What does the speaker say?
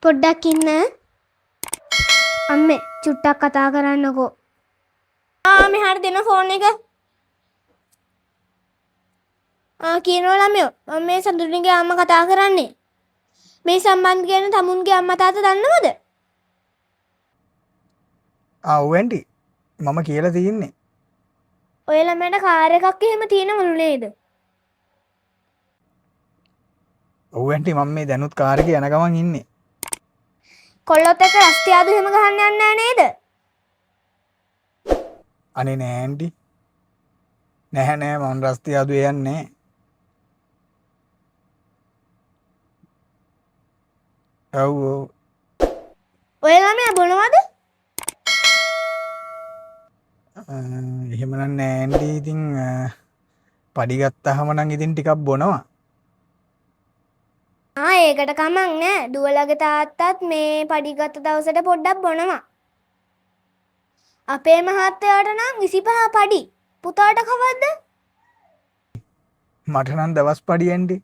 පොඩ්ඩක් ඉන්න. අම්මේ චුට්ටක් කතා කරන්නකෝ. මෙහාට දෙන ෆෝන් එක. කියනවා ළමයෝ මම මේ සඳුරුගේ අම්මා කතා කරන්නේ. මේ සම්බන්ධ ගැන තමුන්ගේ අම්මා තාත්තා දන්නවද? ඔව් ඇන්ටි මම කියලා තියෙන්නේ. ඔය ළමයට කාර් එකක් එහෙම තියෙනවලු නේද? ඔව් ඇන්ටි මම මේ දැනුත් කාර් එකේ යන ගමන් ඉන්නේ. කොල්ලොත් එක්ක රස්තියාදු එහෙම ගහන්න යන්නේ නැහැ නේද? අනේ නෑ ඇන්ටි. නැහැ නෑ මම රස්තියාදු යන්නේ නෑ. ඔව් ඔව්. ඔය ළමයා බොනවද? එහෙම නෑ ඇන්ටි. ඉතින් පඩි ගත්තාම නම් ඉතින් ටිකක් බොනවා. ඒකට කමක් නෑ. දුවලගේ තාත්තත් මේ පඩි ගත්ත දවසට පොඩ්ඩක් බොනවා. අපේ මහත්තයාට නම් 25 පඩි. පුතාට කවද්ද? මට නම් දවස් පඩි ඇන්ටි.